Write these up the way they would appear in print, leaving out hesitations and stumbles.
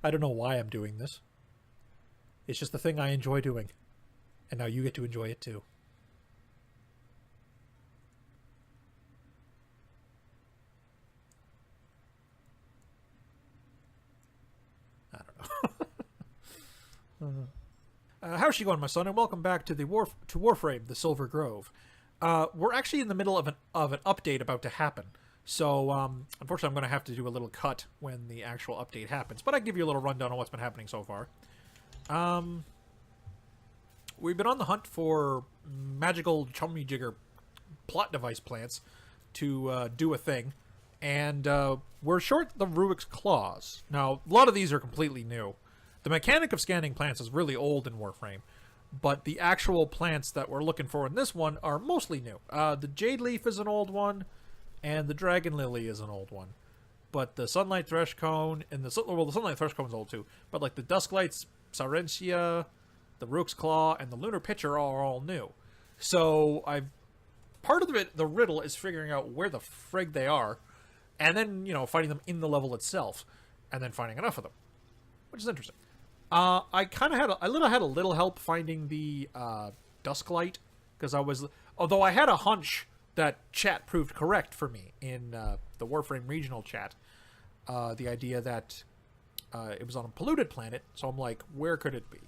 I don't know why I'm doing this. It's just the thing I enjoy doing. And now you get to enjoy it too. I don't know. How's she going, my son? And welcome back to Warframe, the Silver Grove. We're actually in the middle of an update about to happen. So, unfortunately, I'm going to have to do a little cut when the actual update happens. But I can give you a little rundown on what's been happening so far. We've been on the hunt for magical chummyjigger plot device plants to do a thing. And we're short the Ruik's Claws. Now, a lot of these are completely new. The mechanic of scanning plants is really old in Warframe, but the actual plants that we're looking for in this one are mostly new. The Jade Leaf is an old one, and the Dragon Lily is an old one. But the Sunlight Thresh Cone, and the Sunlight Thresh Cone is old too, but like the Dusklight's Silencia, the Rook's Claw, and the Lunar Pitcher are all new. So part of the riddle is figuring out where the frig they are, and then, you know, fighting them in the level itself, and then finding enough of them, which is interesting. I kind of had a little help finding the Dusklight, because although I had a hunch that chat proved correct for me in the Warframe regional chat, the idea that it was on a polluted planet, so I'm like, where could it be?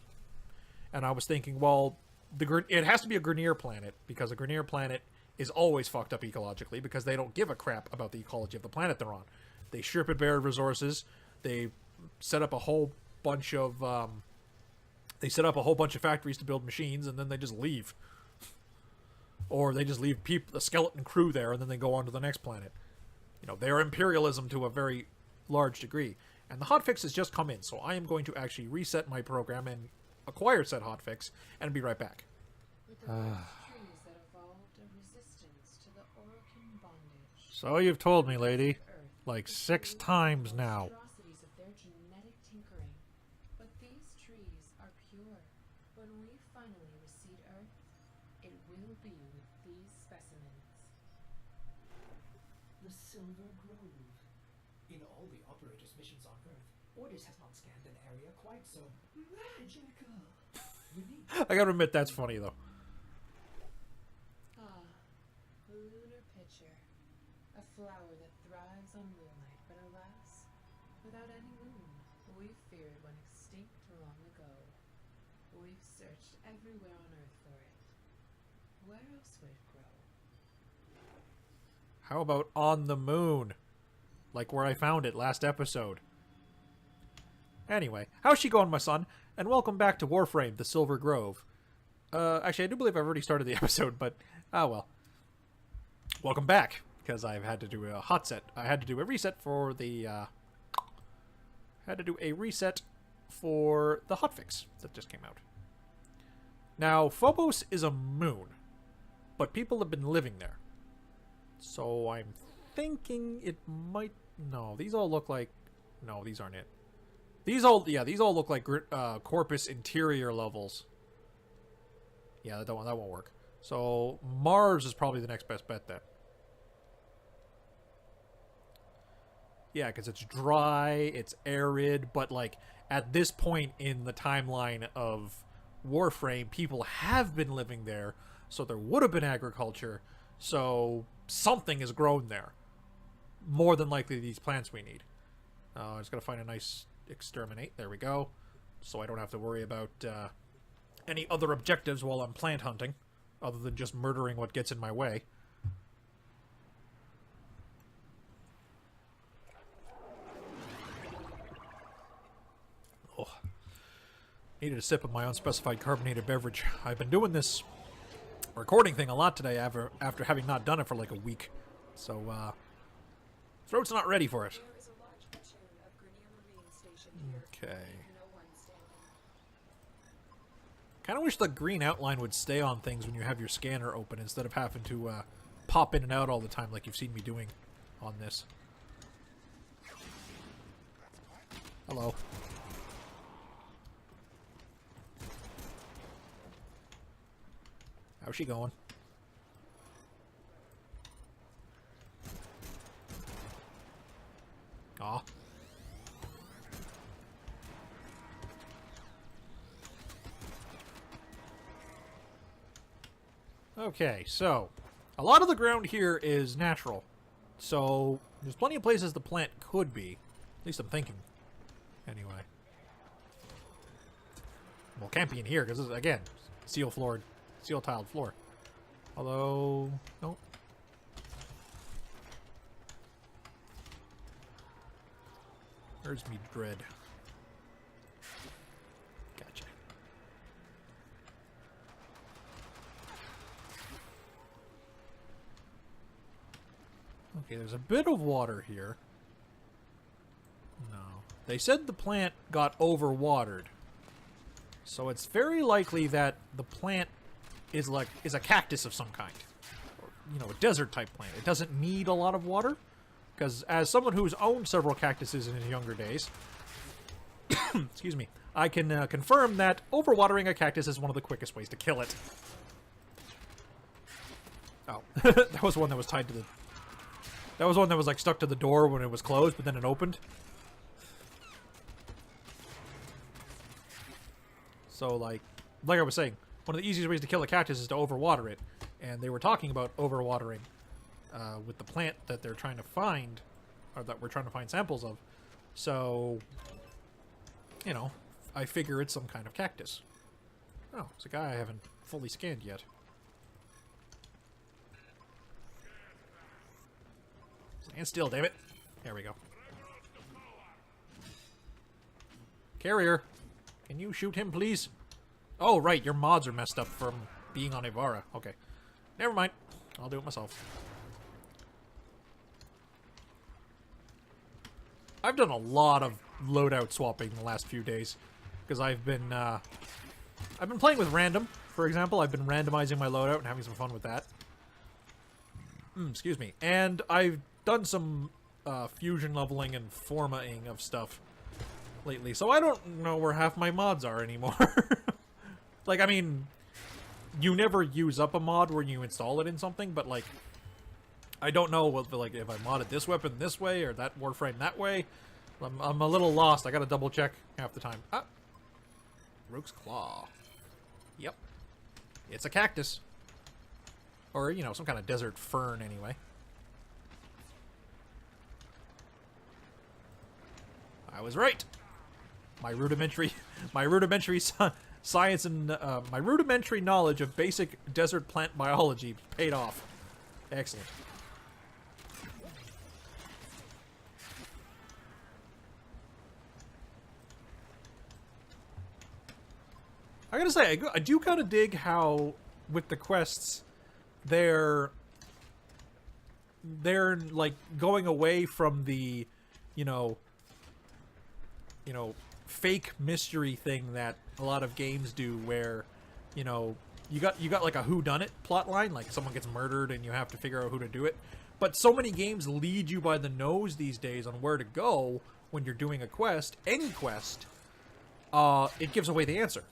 And I was thinking, well, it has to be a Grineer planet, because a Grineer planet is always fucked up ecologically, because they don't give a crap about the ecology of the planet they're on. They strip it bare of resources, they set up a whole bunch of factories to build machines, and then they just leave. Or they just leave the skeleton crew there, and then they go on to the next planet. You know, they are imperialism to a very large degree. And the hotfix has just come in, so I am going to actually reset my program and acquire said hotfix, and be right back. So you've told me, lady, like 6 times now. But these trees are pure. When we finally reseed Earth, it will be with these specimens. The Silver Grove. In all the operators' missions on Earth, Orders has not scanned an area quite so magical. I gotta admit, that's funny, though. Ah, Lunar Pitcher. A flower that thrives on moonlight, but alas, without any moon. We feared went extinct long ago. We've searched everywhere on Earth for it. Where else would it grow? How about on the moon? Like where I found it last episode. Anyway, how's she going, my son? And welcome back to Warframe, the Silver Grove. Actually, I do believe I've already started the episode, but, well. Welcome back, because I've had to do a hot set. I had to do a reset for the, hotfix that just came out. Now, Phobos is a moon, but people have been living there. So I'm thinking it might... No, these all look like... No, these aren't it. These all look like Corpus interior levels. Yeah, that won't work. So Mars is probably the next best bet then. Yeah, because it's dry, it's arid, but like at this point in the timeline of Warframe, people have been living there, so there would have been agriculture, so something is grown there. More than likely these plants we need. I just gotta find a nice exterminate. There we go. So I don't have to worry about any other objectives while I'm plant hunting, other than just murdering what gets in my way. Oh. Needed a sip of my unspecified carbonated beverage. I've been doing this recording thing a lot today after having not done it for like a week. So, throat's not ready for it. Okay. Kind of wish the green outline would stay on things when you have your scanner open instead of having to pop in and out all the time like you've seen me doing on this. Hello. How's she going? Aw. Okay, so a lot of the ground here is natural. So there's plenty of places the plant could be. At least I'm thinking. Anyway. Well, it can't be in here because, again, steel-tiled floor. Although, no. Where's me dread? Gotcha. Okay, there's a bit of water here. No. They said the plant got overwatered. So it's very likely that the plant is a cactus of some kind. Or, you know, a desert type plant. It doesn't need a lot of water. Because as someone who's owned several cactuses in his younger days, excuse me, I can confirm that overwatering a cactus is one of the quickest ways to kill it. Oh, that was one that was tied to the... That was one that was like stuck to the door when it was closed, but then it opened. So like I was saying, one of the easiest ways to kill a cactus is to overwater it. And they were talking about overwatering with the plant that they're trying to find, or that we're trying to find samples of. So, you know, I figure it's some kind of cactus. Oh, it's a guy I haven't fully scanned yet. Stand still, damn it. There we go. Carrier, can you shoot him, please? Oh, right, your mods are messed up from being on Ivara. Okay. Never mind. I'll do it myself. I've done a lot of loadout swapping the last few days. Because I've been playing with random, for example. I've been randomizing my loadout and having some fun with that. Excuse me. And I've done some fusion leveling and formaing of stuff lately. So I don't know where half my mods are anymore. Like, I mean, you never use up a mod when you install it in something, but, like, I don't know what, like, if I modded this weapon this way or that Warframe that way. I'm a little lost. I gotta double check half the time. Ah! Rook's Claw. Yep. It's a cactus. Or, you know, some kind of desert fern, anyway. I was right. My rudimentary science and my rudimentary knowledge of basic desert plant biology paid off. Excellent. I gotta say, I do kind of dig how, with the quests, they're like going away from the, you know, fake mystery thing that a lot of games do, where, you know, you got like a whodunit plot line, like someone gets murdered and you have to figure out who to do it. But so many games lead you by the nose these days on where to go when you're doing a quest, any quest. It gives away the answer.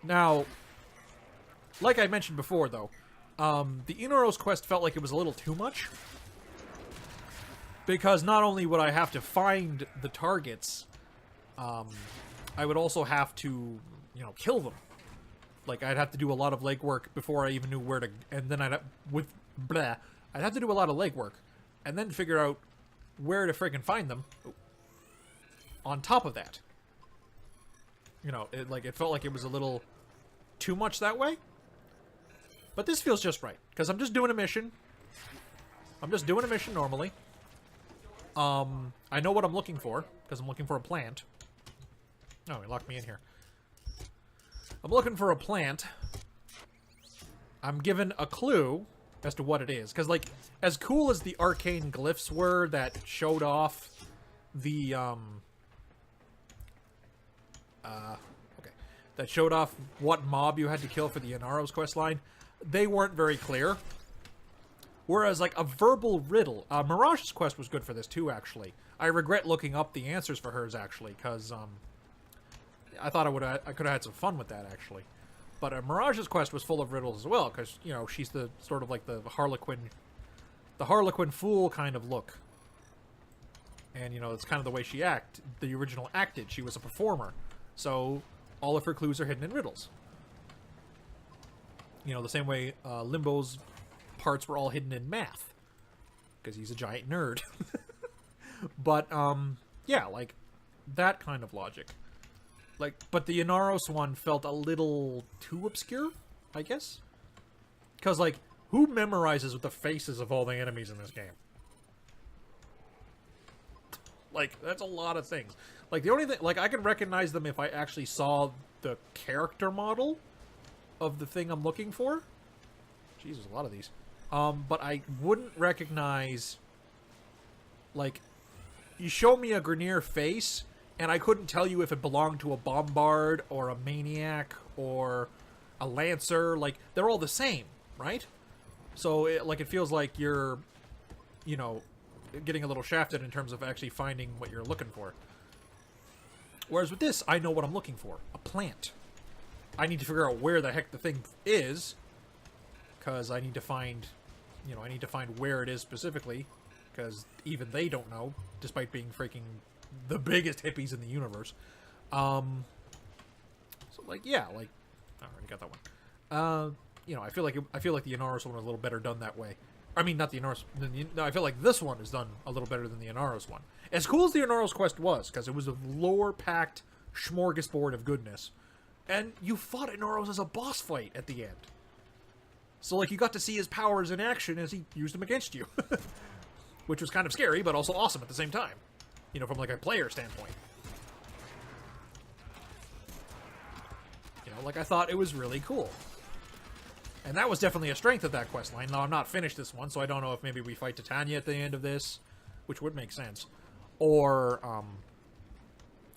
Now, like I mentioned before, though, the Inaros quest felt like it was a little too much. Because not only would I have to find the targets, I would also have to, you know, kill them. Like, I'd have to do a lot of legwork before I even knew where to... And then I'd have to do a lot of legwork. And then figure out where to friggin' find them. On top of that. You know, it felt like it was a little too much that way. But this feels just right. Because I'm just doing a mission. I'm just doing a mission normally. I know what I'm looking for. Because I'm looking for a plant. Oh, he locked me in here. I'm looking for a plant. I'm given a clue as to what it is. Because, like, as cool as the arcane glyphs were that showed off the, that showed off what mob you had to kill for the Inaros questline, they weren't very clear. Whereas, like, a verbal riddle... Mirage's quest was good for this, too, actually. I regret looking up the answers for hers, actually, because, I thought I could have had some fun with that, actually. But Mirage's quest was full of riddles as well, because, you know, she's the sort of like the Harlequin fool kind of look. And, you know, it's kind of the way she the original acted. She was a performer. So, all of her clues are hidden in riddles. You know, the same way Limbo's parts were all hidden in math. Because he's a giant nerd. But, yeah, like, that kind of logic. Like, but the Inaros one felt a little too obscure, I guess? Because, like, who memorizes with the faces of all the enemies in this game? Like, that's a lot of things. Like, the only thing... Like, I can recognize them if I actually saw the character model of the thing I'm looking for. Jesus, a lot of these. But I wouldn't recognize... Like, you show me a Grenier face, and I couldn't tell you if it belonged to a Bombard, or a Maniac, or a Lancer. Like, they're all the same, right? So, it feels like you're, you know, getting a little shafted in terms of actually finding what you're looking for. Whereas with this, I know what I'm looking for. A plant. I need to figure out where the heck the thing is, because I need to find, you know, I need to find where it is specifically, because even they don't know, despite being freaking the biggest hippies in the universe. So, like, yeah, like, I already got that one. You know, I feel like the Inaros one was a little better done that way. I mean, not the Inaros. No, I feel like this one is done a little better than the Inaros one. As cool as the Inaros quest was, because it was a lore-packed smorgasbord of goodness, and you fought Inaros as a boss fight at the end. So, like, you got to see his powers in action as he used them against you. Which was kind of scary, but also awesome at the same time. You know, from, like, a player standpoint. You know, like, I thought it was really cool. And that was definitely a strength of that quest line. Now, I'm not finished this one, so I don't know if maybe we fight Titania at the end of this, which would make sense. Or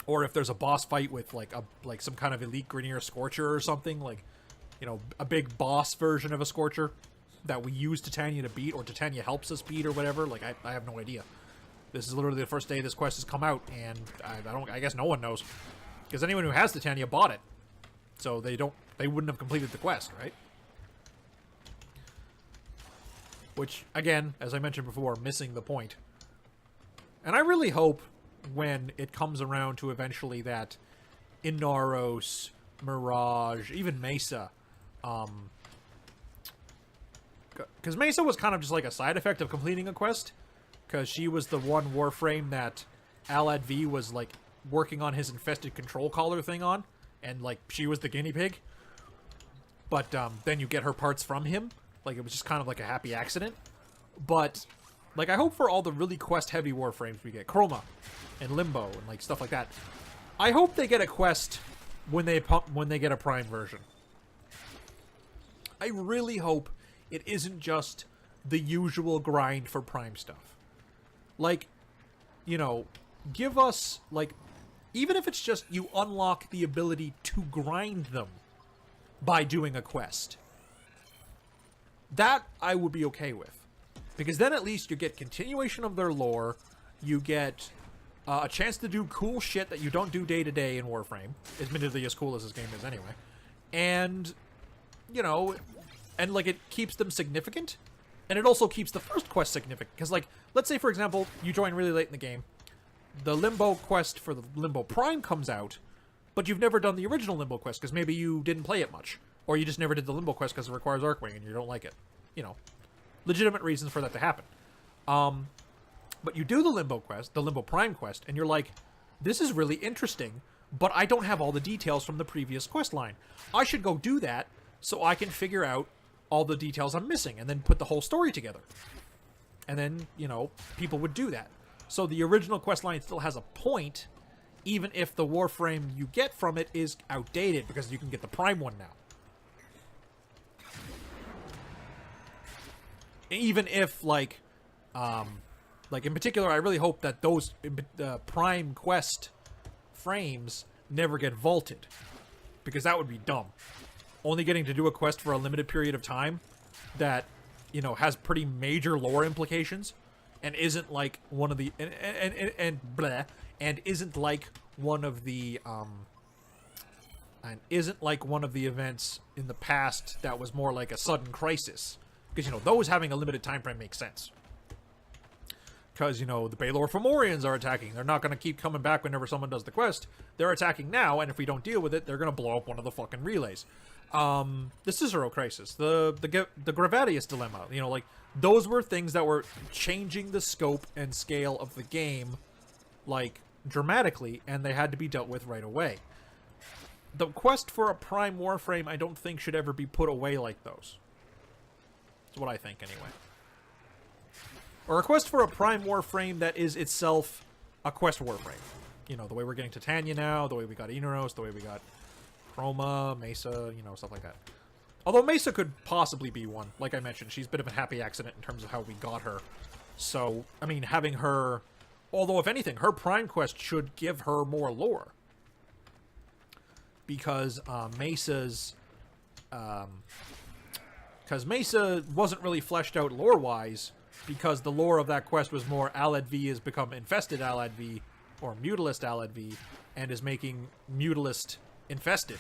if there's a boss fight with, like, some kind of elite Grenier Scorcher or something, like, you know, a big boss version of a Scorcher that we use Titania to beat, or Titania helps us beat, or whatever. Like, I have no idea. This is literally the first day this quest has come out, and I guess no one knows. Because anyone who has Titania bought it. So they wouldn't have completed the quest, right? Which, again, as I mentioned before, missing the point. And I really hope when it comes around to eventually that Inaros, Mirage, even Mesa, because Mesa was kind of just like a side effect of completing a quest, because she was the one Warframe that Alad V was, like, working on his infested control collar thing on, and, like, she was the guinea pig. But then you get her parts from him. Like, it was just kind of like a happy accident. But, like, I hope for all the really quest-heavy Warframes we get, Chroma and Limbo and, like, stuff like that, I hope they get a quest when they get a Prime version. I really hope it isn't just the usual grind for Prime stuff. Like, you know, give us, like, even if it's just you unlock the ability to grind them by doing a quest. That I would be okay with. Because then at least you get continuation of their lore, you get a chance to do cool shit that you don't do day to day in Warframe, admittedly as cool as this game is anyway, and, you know, and, like, it keeps them significant, and it also keeps the first quest significant, because, like, let's say, for example, you join really late in the game, the Limbo quest for the Limbo Prime comes out, but you've never done the original Limbo quest, because maybe you didn't play it much, or you just never did the Limbo quest because it requires Arcwing, and you don't like it, you know. Legitimate reasons for that to happen. But you do the Limbo quest, the Limbo Prime quest, and you're like, this is really interesting, but I don't have all the details from the previous quest line. I should go do that so I can figure out all the details I'm missing and then put the whole story together. And then, you know, people would do that. So the original quest line still has a point, even if the Warframe you get from it is outdated, because you can get the Prime one now. Even if, like in particular, I really hope that those Prime Quest frames never get vaulted. Because that would be dumb. Only getting to do a quest for a limited period of time that, you know, has pretty major lore implications and isn't like one of the... And isn't like one of the... and isn't like one of the events in the past that was more like a sudden crisis. Because, you know, those having a limited time frame makes sense. Because, you know, the Baelor Fomorians are attacking. They're not going to keep coming back whenever someone does the quest. They're attacking now, and if we don't deal with it, they're going to blow up one of the fucking relays. The Cicero Crisis, the Gravadius Dilemma, you know, like, those were things that were changing the scope and scale of the game, like, dramatically, and they had to be dealt with right away. The quest for a Prime Warframe, I don't think, should ever be put away like those. That's what I think, anyway. Or a quest for a Prime Warframe that is itself a quest Warframe. You know, the way we're getting Titania now, the way we got Inaros, the way we got Chroma, Mesa, you know, stuff like that. Although Mesa could possibly be one. Like I mentioned, she's a bit of a happy accident in terms of how we got her. So, I mean, having her... Although, if anything, her Prime quest should give her more lore. Because Mesa's... Because Mesa wasn't really fleshed out lore-wise, because the lore of that quest was more Alad V has become infested Alad V, or Mutalist Alad V, and is making Mutalist infested.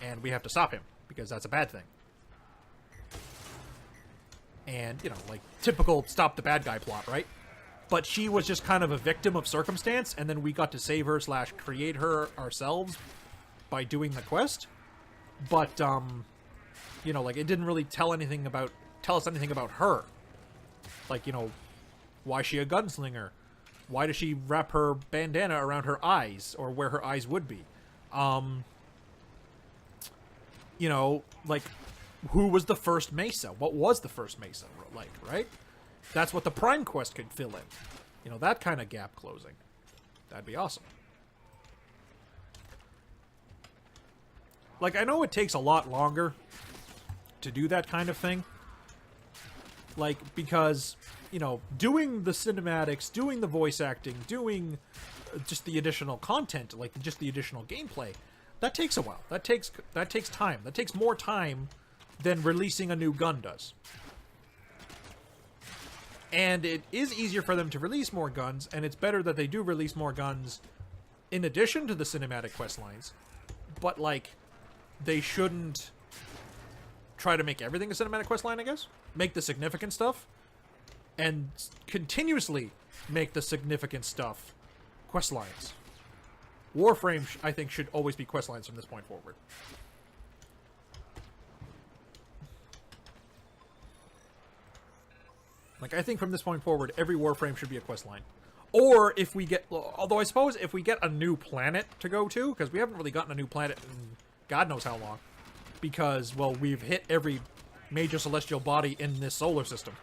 And we have to stop him, because that's a bad thing. And, you know, like, typical stop the bad guy plot, right? But she was just kind of a victim of circumstance, and then we got to save her / create her ourselves by doing the quest. But, you know, like, it didn't really tell us anything about her. Like, you know, why is she a gunslinger? Why does she wrap her bandana around her eyes, or where her eyes would be? You know, like, who was the first Mesa? What was the first Mesa like, right? That's what the Prime quest could fill in. You know, that kind of gap closing. That'd be awesome. Like, I know it takes a lot longer to do that kind of thing. Like, because, you know, doing the cinematics, doing the voice acting, doing just the additional content, like, just the additional gameplay, that takes a while. That takes time. That takes more time than releasing a new gun does. And it is easier for them to release more guns, and it's better that they do release more guns in addition to the cinematic quest lines. But, like, they shouldn't try to make everything a cinematic quest line, I guess. Make the significant stuff, and continuously make the significant stuff quest lines. Warframe, I think, should always be quest lines from this point forward. Like, I think from this point forward, every Warframe should be a quest line. Or if we get... Although I suppose if we get a new planet to go to, because we haven't really gotten a new planet in God knows how long. Because, well, we've hit every major celestial body in this solar system.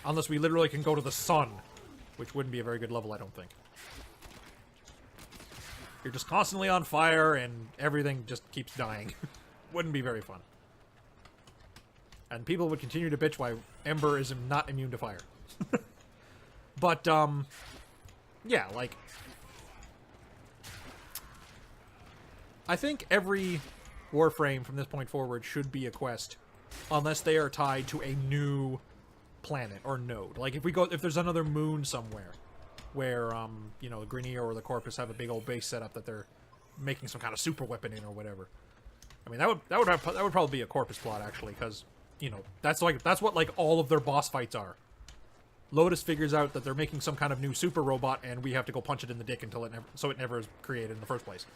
Unless we literally can go to the sun. Which wouldn't be a very good level, I don't think. You're just constantly on fire, and everything just keeps dying. Wouldn't be very fun. And people would continue to bitch why Ember is not immune to fire. But, yeah, like... I think every Warframe from this point forward should be a quest, unless they are tied to a new planet or node. Like, if there's another moon somewhere, where, you know, the Grineer or the Corpus have a big old base set up that they're making some kind of super weapon in or whatever. I mean, that would probably be a Corpus plot, actually, because, you know, that's what, like, all of their boss fights are. Lotus figures out that they're making some kind of new super robot, and we have to go punch it in the dick until it never is created in the first place.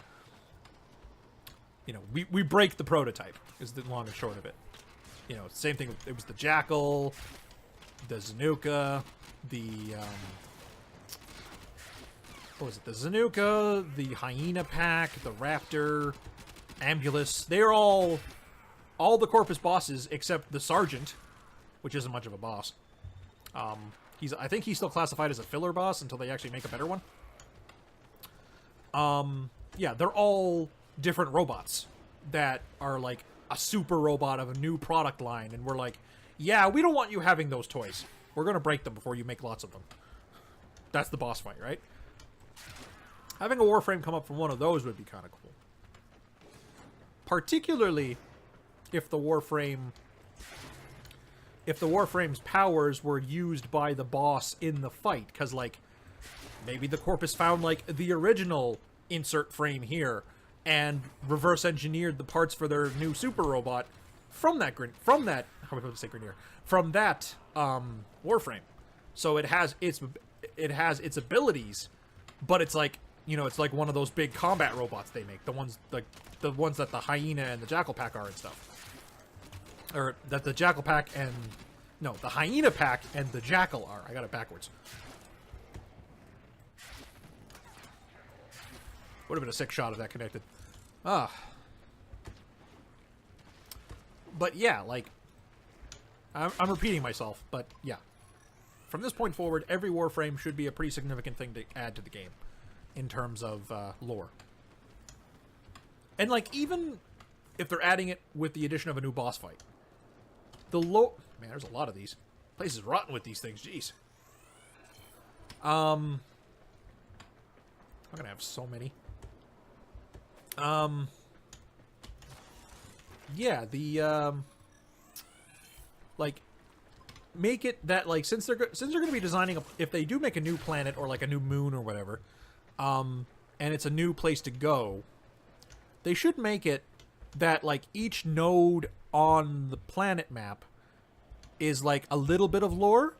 You know, we break the prototype, is the long and short of it. You know, same thing, it was the Jackal, the Zanuka, the, what was it, the Zanuka, the Hyena Pack, the Raptor, Ambulus. They're all the Corpus bosses except the Sergeant, which isn't much of a boss. I think he's still classified as a filler boss until they actually make a better one. Yeah, they're all different robots that are like a super robot of a new product line, and we're like, yeah, we don't want you having those toys. We're gonna break them before you make lots of them. That's the boss fight, right? Having a Warframe come up from one of those would be kind of cool. Particularly if the Warframe's powers were used by the boss in the fight, because, like, maybe the Corpus found, like, the original insert frame here, and reverse engineered the parts for their new super robot from that Warframe. So it has it has its abilities, but it's like, you know, it's like one of those big combat robots they make, the ones like the ones that the hyena and the jackal pack are and stuff, or that the jackal pack and no, the hyena pack and the jackal are. I got it backwards. Would have been a sick shot if that connected. But yeah, like, I'm repeating myself, but yeah. From this point forward, every Warframe should be a pretty significant thing to add to the game in terms of lore. And, like, even if they're adding it with the addition of a new boss fight, the lore... Man, there's a lot of these. Place is rotten with these things, jeez. I'm gonna have so many. Yeah, the, like, make it that, like, since they're going to be designing, if they do make a new planet or, like, a new moon or whatever, and it's a new place to go, they should make it that, like, each node on the planet map is, like, a little bit of lore,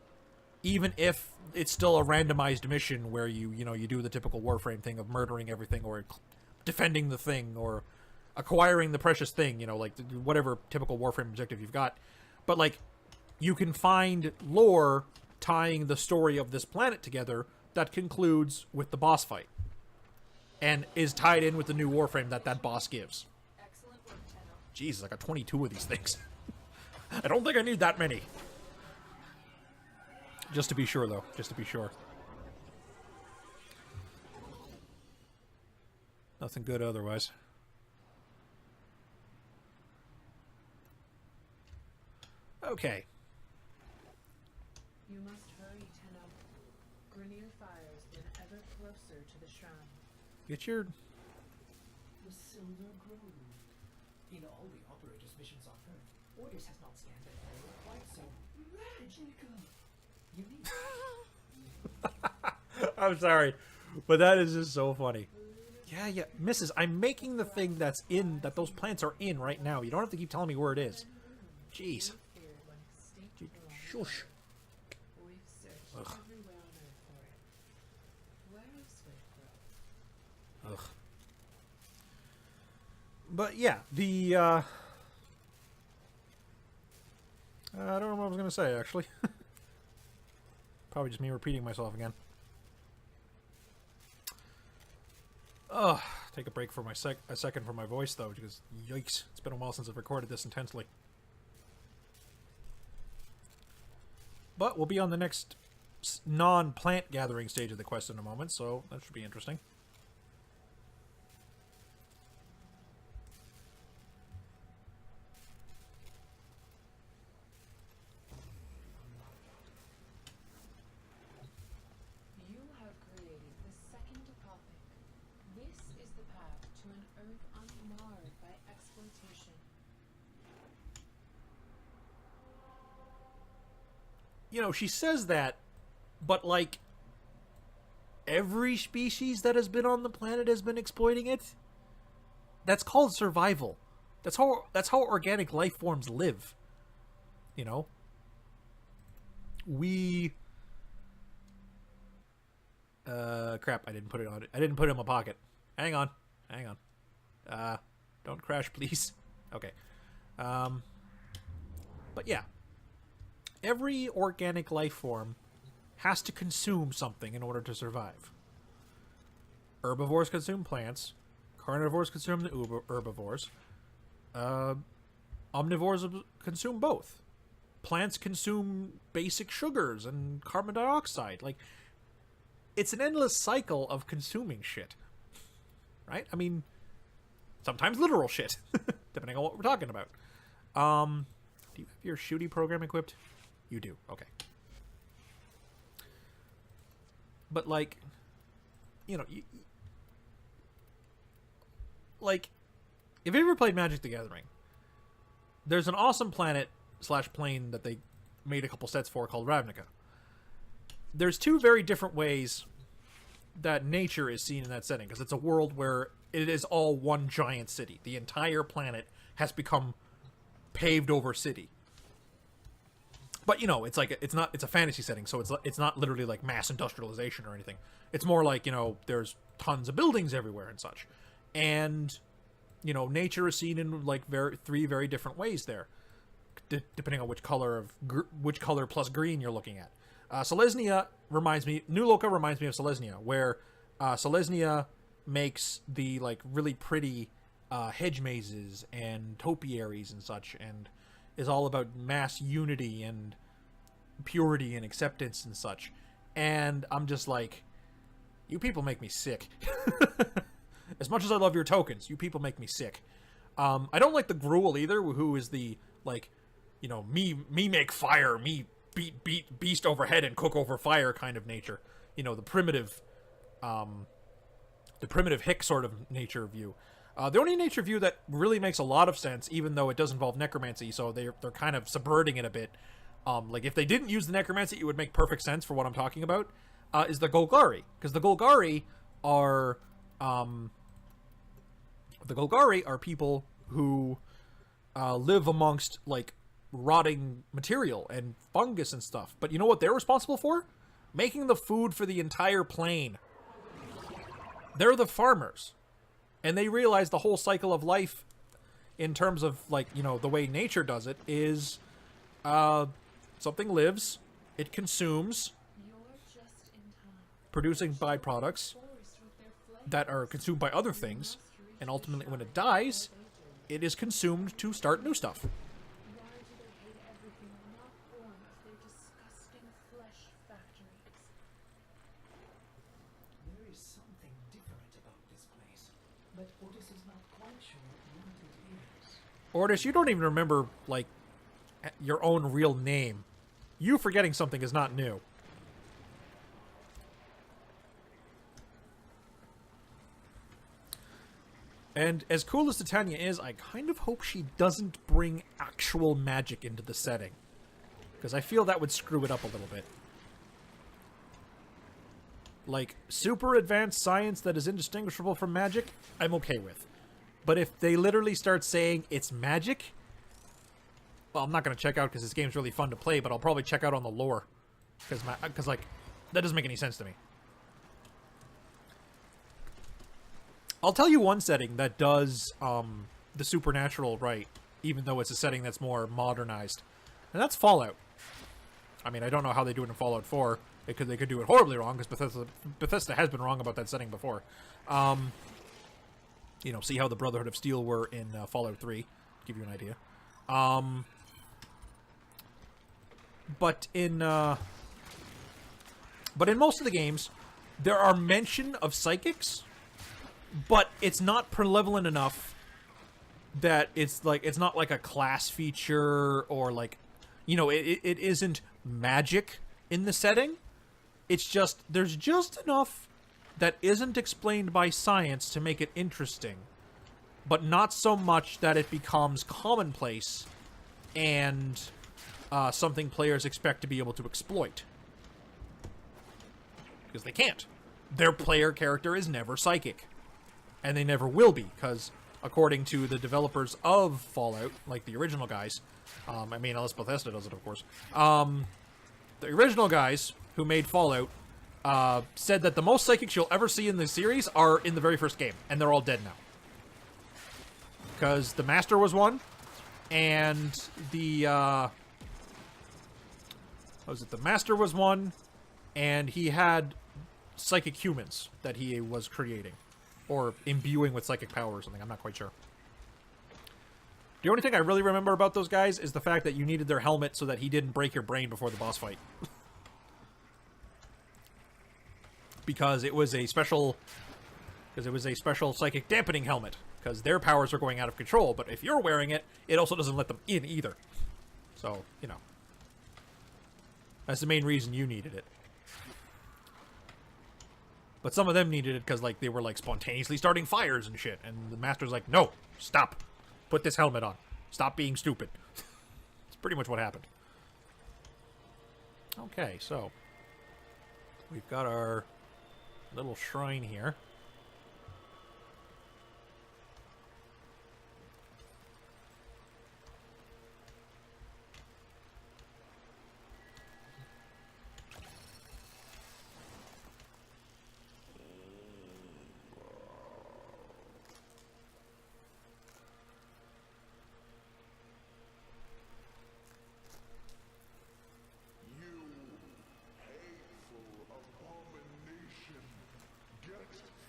even if it's still a randomized mission where you do the typical Warframe thing of murdering everything or defending the thing or acquiring the precious thing, you know, like whatever typical Warframe objective you've got. But, like, you can find lore tying the story of this planet together that concludes with the boss fight and is tied in with the new Warframe that boss gives. Excellent work, Tenno. Jesus, I got 22 of these things. I don't think I need that many. Just to be sure, though. Just to be sure. Nothing good otherwise. Okay. You must hurry, Tenno. Grineer fires been ever closer to the shrine. Get your... The Silver Grove. In all the operators' missions on Earth, Orders has not scanned an area quite so magical. Unique. I'm sorry, but that is just so funny. Yeah, Mrs., I'm making the thing that those plants are in right now. You don't have to keep telling me where it is. Jeez. Shush. We've searched everywhere on Earth for it. Where is Swiftgrove? Ugh. But yeah, the I don't know what I was gonna say actually. Probably just me repeating myself again. Ugh. Take a break for a second for my voice though, because yikes, it's been a while since I've recorded this intensely. But we'll be on the next non-plant gathering stage of the quest in a moment, so that should be interesting. You have created the second topic. This is the path to an Earth unmarred by exploitation. You know, she says that, but, like, every species that has been on the planet has been exploiting it? That's called survival. That's how organic life forms live. You know? Crap, I didn't put it on it. I didn't put it in my pocket. Hang on. Don't crash, please. Okay. But yeah. Every organic life form has to consume something in order to survive. Herbivores consume plants. Carnivores consume the herbivores. Omnivores consume both. Plants consume basic sugars and carbon dioxide. Like, it's an endless cycle of consuming shit. Right? I mean, sometimes literal shit, depending on what we're talking about. Do you have your shooty program equipped? You do. Okay. But, like, you know, like, if you ever played Magic the Gathering, there's an awesome planet / plane that they made a couple sets for called Ravnica. There's two very different ways that nature is seen in that setting, because it's a world where it is all one giant city. The entire planet has become paved over city. But you know, it's like it's a fantasy setting, so it's not literally like mass industrialization or anything. It's more like, you know, there's tons of buildings everywhere and such, and you know, nature is seen in like three very different ways there, depending on which color plus green you're looking at. Selesnya New Loka reminds me of Selesnya, where Selesnya makes the like really pretty hedge mazes and topiaries and such, and is all about mass unity and purity and acceptance and such. And I'm just like, you people make me sick. As much as I love your tokens, you people make me sick. I don't like the Gruul either, who is the, like, you know, me make fire, me beat beast overhead and cook over fire kind of nature. You know, the primitive hick sort of nature view. The only nature view that really makes a lot of sense, even though it does involve necromancy, so they're kind of subverting it a bit. Like, if they didn't use the necromancy, it would make perfect sense for what I'm talking about, is the Golgari. Because the Golgari are people who live amongst, like, rotting material and fungus and stuff. But you know what they're responsible for? Making the food for the entire plane. They're the farmers. And they realize the whole cycle of life, in terms of, like, you know, the way nature does it, is something lives, it consumes, producing byproducts that are consumed by other things, and ultimately when it dies, it is consumed to start new stuff. Ordis, you don't even remember, like, your own real name. You forgetting something is not new. And as cool as Titania is, I kind of hope she doesn't bring actual magic into the setting. Because I feel that would screw it up a little bit. Like, super advanced science that is indistinguishable from magic, I'm okay with. But if they literally start saying it's magic, well, I'm not going to check out because this game's really fun to play, but I'll probably check out on the lore. Because, like, that doesn't make any sense to me. I'll tell you one setting that does the supernatural right, even though it's a setting that's more modernized. And that's Fallout. I mean, I don't know how they do it in Fallout 4. They could do it horribly wrong, because Bethesda has been wrong about that setting before. You know, see how the Brotherhood of Steel were in Fallout 3. To give you an idea. But in most of the games, there are mention of psychics, but it's not prevalent enough that it's not like a class feature, or like, you know, it isn't magic in the setting. It's just, there's just enough that isn't explained by science to make it interesting, but not so much that it becomes commonplace and something players expect to be able to exploit. Because they can't. Their player character is never psychic. And they never will be, because according to the developers of Fallout, like the original guys, I mean, unless Bethesda does it, of course, the original guys who made Fallout said that the most psychics you'll ever see in the series are in the very first game, and they're all dead now. Because the Master was one, and the the Master was one, and he had psychic humans that he was creating, or imbuing with psychic power or something. I'm not quite sure. The only thing I really remember about those guys is the fact that you needed their helmet so that he didn't break your brain before the boss fight. Because it was a special psychic dampening helmet, because their powers are going out of control, but if you're wearing it, it also doesn't let them in either. So, you know, that's the main reason you needed it. But some of them needed it because, like, they were, like, spontaneously starting fires and shit, and the Master's like, no, stop, put this helmet on, stop being stupid. It's pretty much what happened. Okay, so we've got our little shrine here.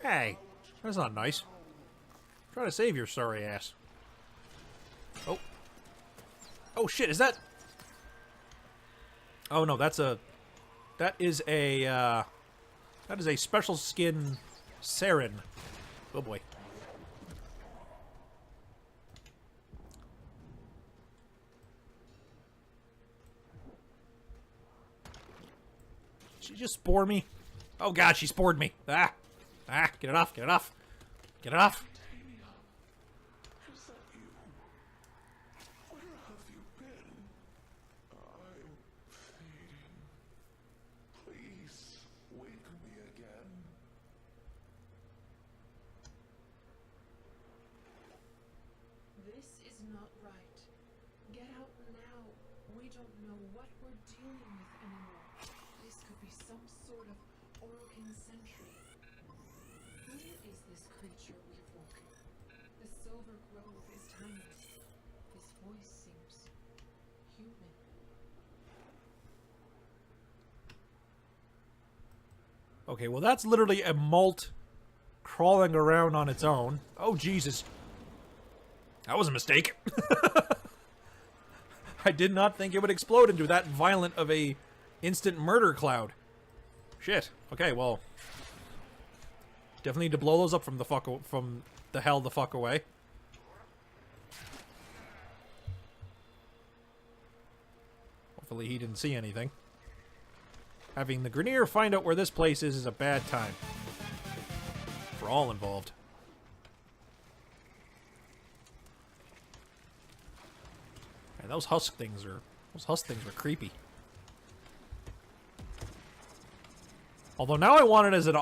Hey, that's not nice. Try to save your sorry ass. Oh. Oh shit, is that... Oh no, that's a... That is a special skin Saren. Oh boy. Did she just spore me? Oh god, she spored me. Ah! Ah, get it off, get it off. Get it off. Is that you? Where have you been? I'm fading. Please, wake me again. This is not right. Get out now. We don't know what we're dealing with anymore. This could be some sort of Orokin sentry. Who is this creature we've woken? The silver grove is timeless. His voice seems human. Okay, well that's literally a malt crawling around on its own. Oh, Jesus. That was a mistake. I did not think it would explode into that violent of a instant murder cloud. Shit. Okay, well. Definitely need to blow those up from the hell the fuck away. Hopefully he didn't see anything. Having the Grenier find out where this place is a bad time. For all involved. And those husk things are creepy. Although now I want it as an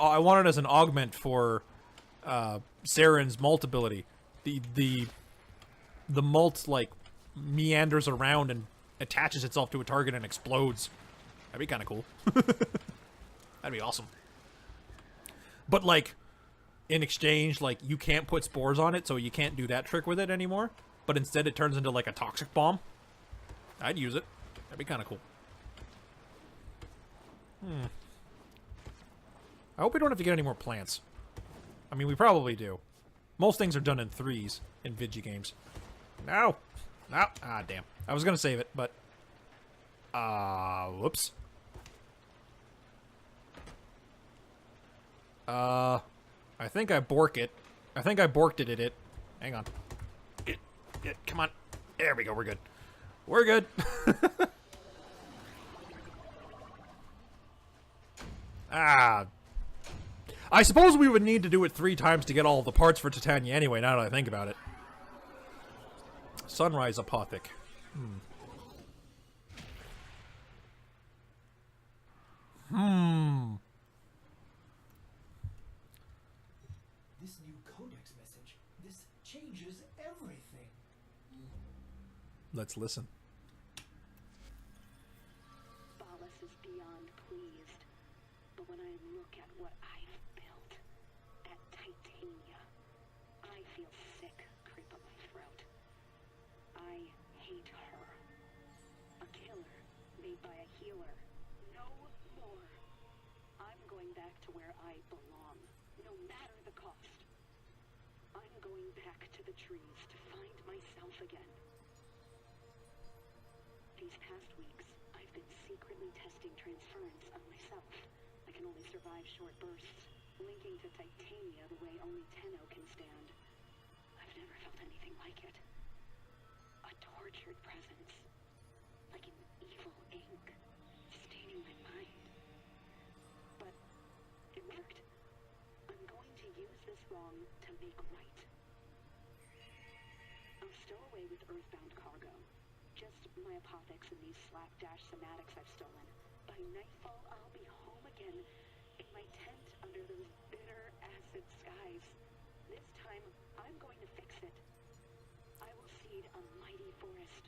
augment for Saren's mult ability. The mult like meanders around and attaches itself to a target and explodes. That'd be kind of cool. That'd be awesome. But like in exchange, like you can't put spores on it, so you can't do that trick with it anymore. But instead it turns into like a toxic bomb. I'd use it. That'd be kind of cool. I hope we don't have to get any more plants. I mean, we probably do. Most things are done in 3s in Vigi games. No! No! Ah, damn. I was gonna save it, but... whoops. I think I borked it. I think I borked it at it. Hang on. Come on. There we go, we're good. We're good. Ah. I suppose we would need to do it 3 times to get all the parts for Titania anyway, now that I think about it. Sunrise Apothic. This new codex message, this changes everything. Let's listen. Ballas is beyond pleased, but when I look at what I've built, at Titania, I feel sick creep up my throat. I hate her. A killer made by a healer. No more. I'm going back to where I belong, no matter the cost. I'm going back to the trees to find myself again. These past weeks, I've been secretly testing transference on myself. I can only survive short bursts, linking to Titania the way only Tenno can stand. I've never felt anything like it. A tortured presence, like an evil ink, staining my mind. But it worked. I'm going to use this wrong to make right. I'll stow away with Earthbound cargo. Just my apothics and these slapdash somatics I've stolen. By nightfall, I'll be home again, in my tent under those bitter acid skies. This time, I'm going to fix it. I will seed a mighty forest,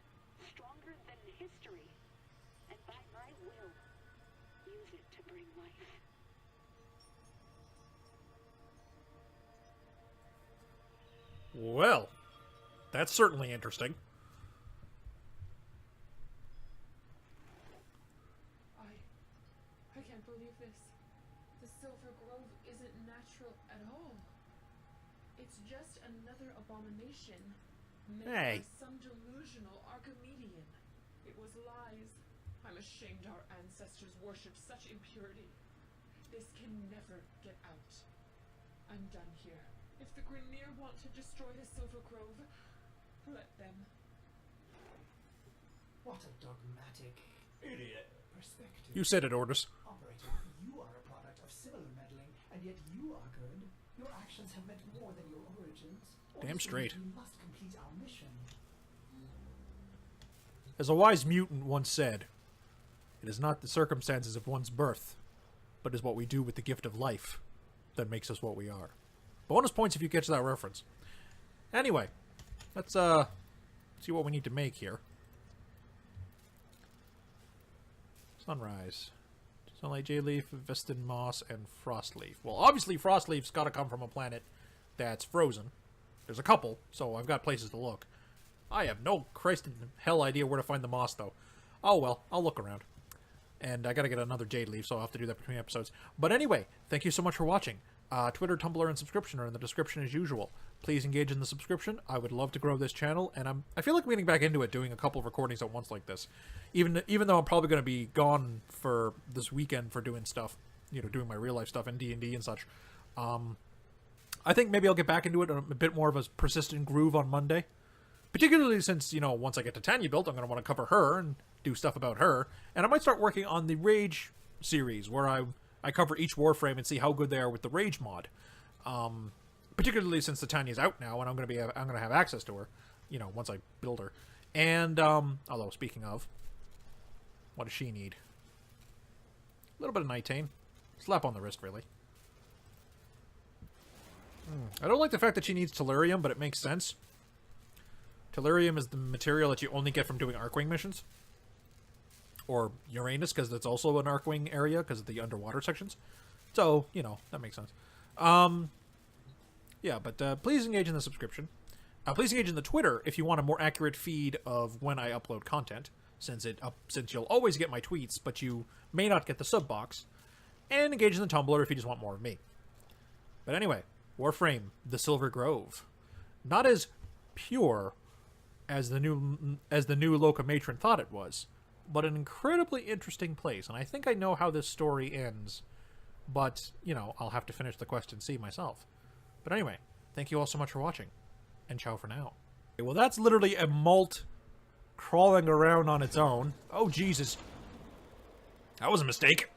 stronger than history, and by my will, use it to bring life. Well, that's certainly interesting. I can't believe this. The Silver Grove isn't natural at all. It's just another abomination made Hey. by some delusional Archimedean. It was lies. I'm ashamed our ancestors worshipped such impurity. This can never get out. I'm done here. If the Grineer want to destroy the Silver Grove, let them. What a dogmatic Idiot. perspective. You said it, Orders. Operator, you are a product of similar meddling, and yet you are good. Your actions have meant more than your origins. Damn straight. We must complete our mission. As a wise mutant once said, it is not the circumstances of one's birth, but is what we do with the gift of life that makes us what we are. Bonus points if you catch that reference. Anyway, let's see what we need to make here. Sunrise. Sunlight Jade Leaf, Vestin Moss, and Frost Leaf. Well, obviously Frost Leaf's got to come from a planet that's frozen. There's a couple, so I've got places to look. I have no Christ in hell idea where to find the moss, though. Oh well, I'll look around. And I gotta get another Jade Leaf, so I'll have to do that between episodes. But anyway, thank you so much for watching. Twitter, Tumblr, and subscription are in the description as usual. Please engage in the subscription. I would love to grow this channel, and I feel like getting back into it, doing a couple of recordings at once like this. Even though I'm probably going to be gone for this weekend for doing stuff, you know, doing my real life stuff and D&D and such. I think maybe I'll get back into it in a bit more of a persistent groove on Monday. Particularly since, you know, once I get to Tanya built, I'm going to want to cover her and do stuff about her. And I might start working on the Rage series, where I cover each Warframe and see how good they are with the Rage mod. Particularly since the Tanya's out now, and I'm going to have access to her, you know, once I build her. And although speaking of, what does she need? A little bit of Nitane. Slap on the wrist, really. I don't like the fact that she needs Tellurium, but it makes sense. Tellurium is the material that you only get from doing Arcwing missions. Or Uranus, because it's also an Arcwing area, because of the underwater sections. So, you know, that makes sense. Yeah, but please engage in the subscription. Please engage in the Twitter if you want a more accurate feed of when I upload content, since you'll always get my tweets, but you may not get the sub box. And engage in the Tumblr if you just want more of me. But anyway, Warframe, the Silver Grove. Not as pure as the new Locomatron thought it was, but an incredibly interesting place, and I think I know how this story ends, but, you know, I'll have to finish the quest and see myself. But anyway, thank you all so much for watching, and ciao for now. Okay, well, that's literally a malt crawling around on its own. Oh, Jesus. That was a mistake.